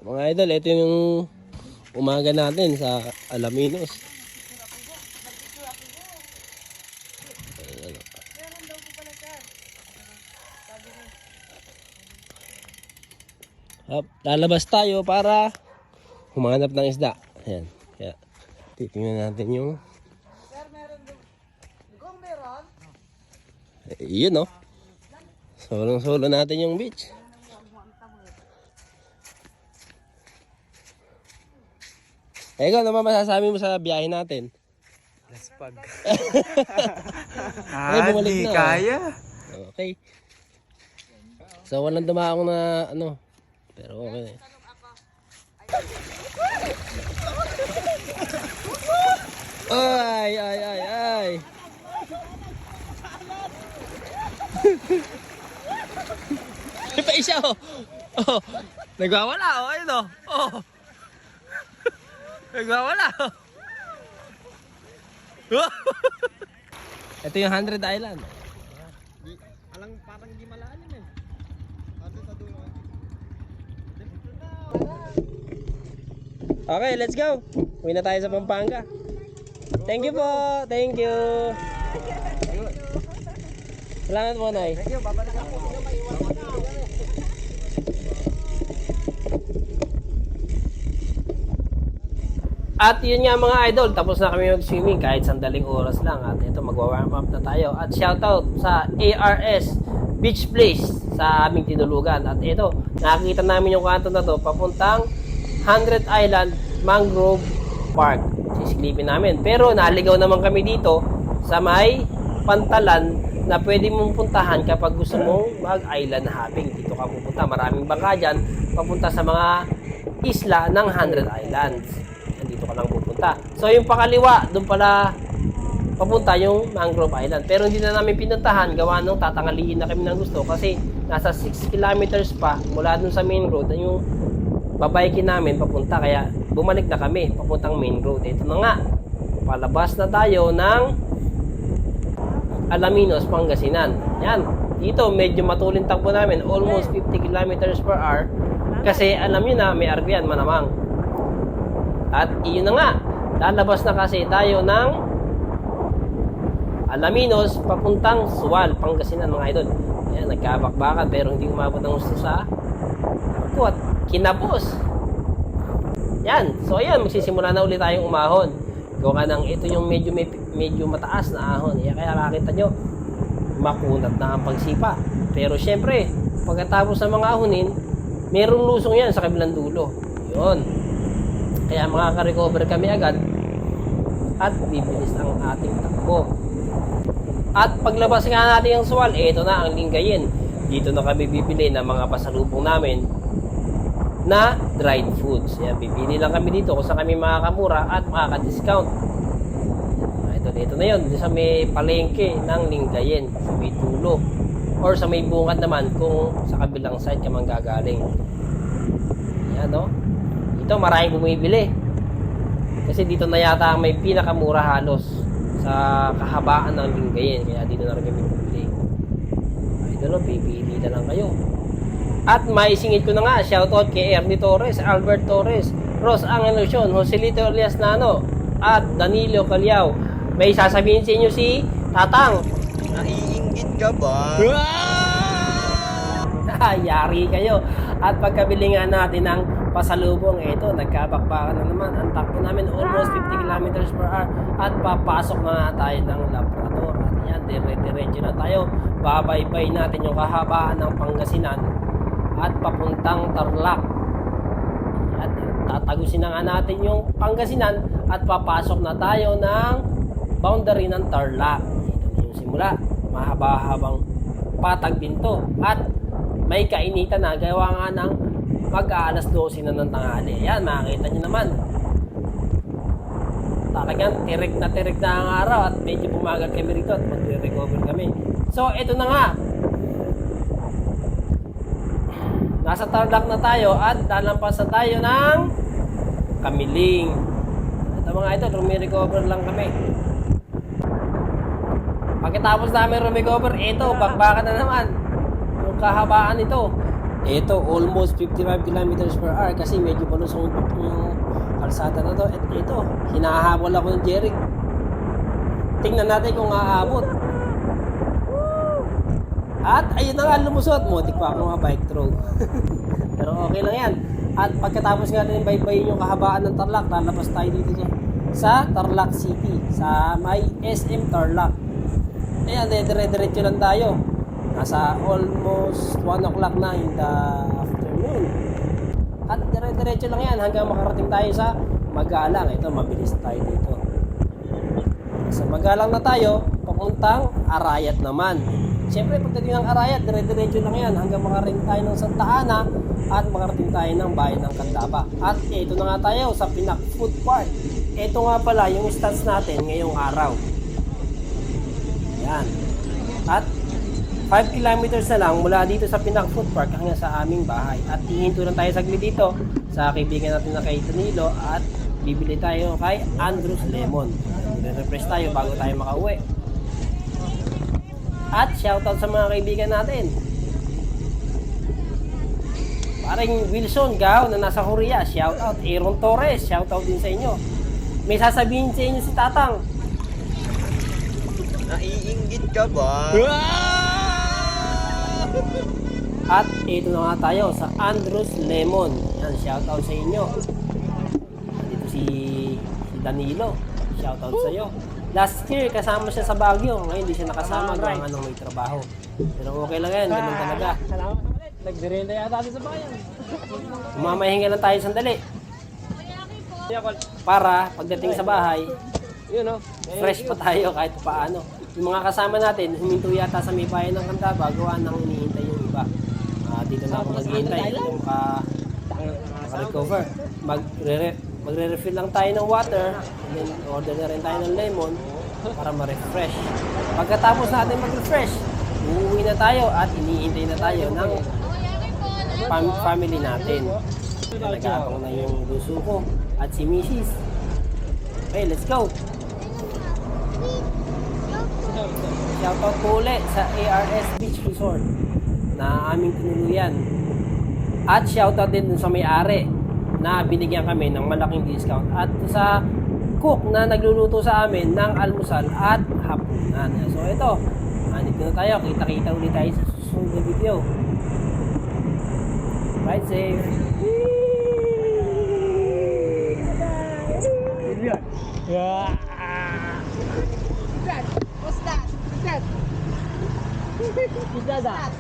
Mga idol, ito yung umaga natin sa Alaminos. Lalabas tayo para humanap ng isda. Ayan. Kaya titingnan natin yung yun oh. Solong-solo natin yung beach. Ikaw, ano ba masasabi mo sa biyahe natin? Laspag. Bumalik Di na, kaya. Okay. So walang dumaong na ano. Pero okay. Ay, ay, ay, ay. May pa isa oh. Oh. Nagwawala oh, ayun oh. Oh. Nagwawala oh. Ito yung 100 Island. Parang di malalim eh. Okay, let's go. Uwi na tayo sa Pampanga. Thank you po. Thank you. Salamat po, Nay. Thank you, babalik ako. At yun nga mga idol, tapos na kami mag-swimming kahit sandaling oras lang. At ito, magwa-warm up na tayo. At shoutout sa ARS Beach Place sa aming tinulugan. At ito, nakikita namin yung kanto na to papuntang 100 Island Mangrove Park. Sisilipin namin. Pero naligaw naman kami dito sa may pantalan na pwede mong puntahan kapag gusto mong mag-island hopping. Dito ka pupunta. Maraming bangka dyan papunta sa mga isla ng 100 Islands. Dito ka lang pupunta. So yung pakaliwa, doon pala papunta yung Mangrove Island. Pero hindi na namin pinuntahan, gawa nung tatangaliin na kami ng gusto kasi nasa 6 kilometers pa mula dun sa main road yung babaykin namin papunta. Kaya bumalik na kami papuntang main road. Ito na nga, palabas na tayo ng Alaminos, Pangasinan. Yan, dito medyo matulin takbo namin, almost 50 kilometers per hour kasi alam nyo na may argyan manamang. At iyon na nga, lalabas na kasi tayo ng Alaminos papuntang Sual, Pangasinan mga idol. Ayan, nagkabakbakan pero hindi umabot ng gusto sa at kinapos. Yan, so ayan, magsisimula na ulit tayong umahon. Gawa ng ito yung medyo mataas na ahon. Kaya makita nyo, makunat na ang pagsipa. Pero syempre, pagkatapos ng mga ahonin, merong lusong yan sa kabilang dulo. Yun. Kaya makaka-recover kami agad at bibilis ang ating takbo. At paglabas nga natin yung Sual, ito na ang Lingayen. Dito na kami bibili ng mga pasalubong namin na dried foods. Yan, bibili lang kami dito kung saan kami makakamura at makaka-discount. Ito na yun, sa may palengke ng Lingayen, sa may Tulo or sa may Bungad naman kung sa kabilang side ka man gagaling. Yan no. Ito maraming bumibili kasi dito na yata may pinakamura halos sa kahabaan ng Lingayen, kaya dito na rin kami bumili. Ito no, pipili na lang kayo. At maisingit ko na nga, shoutout kay Ernie Torres, Albert Torres, Ros Angel Lucion, Joselito Elias Nano at Danilo Calyao. May sasabihin sa inyo si Tatang. Naiinggit ka ba? Yari kayo. At pagkabili nga natin ng pasalubong, ito, nagkabakbakan na naman. Ang takbo namin almost 50 kilometers per hour at papasok na nga tayo ng Labrador. At yan, dire-diretso na tayo. Babaybay natin yung kahabaan ng Pangasinan at papuntang Tarlac. At tatagusin na nga natin yung Pangasinan at papasok na tayo ng boundary ng Tarlac. Ito na yung simula. Mahaba-habang patag din to. At may kainitan na, gawa nga ng mag-aalas 12 na ng tanghali. Ayan, makikita nyo naman. Talagang tirik na ang araw at medyo bumagal kami rito at magre-recover kami. So, ito na nga. Nasa Tarlac na tayo at lalampas na tayo ng Kamiling. Ito mga ito, rumi-recover lang kami. Pagkatapos namin rumi-recover, ito, bakbakan na naman. Yung kahabaan ito. Ito, almost 55 kilometers per hour kasi medyo palusong yung kalsada na to. At ito, hinahabol ako ng Jeric. Tingnan natin kung aabot. At ayun na nga, lumusot. Motik pa ako mga bike throw. Pero okay lang yan. At pagkatapos nga natin baybayin yung kahabaan ng Tarlac, lalabas tayo dito sa Tarlac City, sa may SM Tarlac. Ayan, dire-diretso lang tayo. Nasa almost 1 o'clock na in the afternoon. At dire-diretso lang yan hanggang makarating tayo sa Magalang. Ito, mabilis tayo dito. Sa Magalang na tayo, papuntang Arayat naman. Siyempre, pagdating ng Arayat, dire-diretso lang yan hanggang makarating tayo ng Santa Ana at makarating tayo ng bayan ng Candaba. At ito na nga tayo sa Pinac Food Park. Ito nga pala yung stats natin ngayong araw. Yan. At 5 kilometers na lang mula dito sa Pinac Food Park hanggang sa aming bahay. At hihinto lang tayo saglit dito sa kaibigan natin na kay Danilo at bibili tayo kay Andrews Lemon. Re-refresh tayo bago tayo makauwi. At shoutout sa mga kaibigan natin. Paring Wilson Gao na nasa Korea, shoutout. Aaron Torres, shoutout din sa inyo. May sasabihin sa inyo si Tatang. Naiinggit ka ba? At ito na nga tayo sa Andrews Lemon. Yan, shoutout sa inyo. Dito si Danilo, shoutout sa iyo. Last year, kasama siya sa Baguio. Ngayon, hindi siya nakasama gawa nga nung may trabaho. Pero okay lang yan, ganun talaga. Nagdirenda yata sa bayan. Mamahinga lang tayo sandali. Para pagdating sa bahay, Yun o. fresh pa tayo kahit paano. Yung mga kasama natin, huminto yata sa may bayan ng Candaba, gawa nang hinihintay yung iba. Dito na ako maghihintay, yung maka-recover. Magre-refill lang tayo ng water, and then order na rin tayo ng lemon para ma-refresh. Pagkatapos natin mag-refresh, uuwi na tayo at hinihintay na tayo ng family natin. Nag-aabang na yung luso ko at si Mrs. Okay, let's go! Shoutout po ulit sa ARS Beach Resort na aming tinuluyan. At shoutout din dun sa may-ari na binigyan kami ng malaking discount. At sa cook na nagluluto sa amin ng almusal at hapunan. So ito, nandito na tayo. Kita-kita ulit tayo sa susunod na video. Ride safe! Yeah. What's that? What's that? Who's that?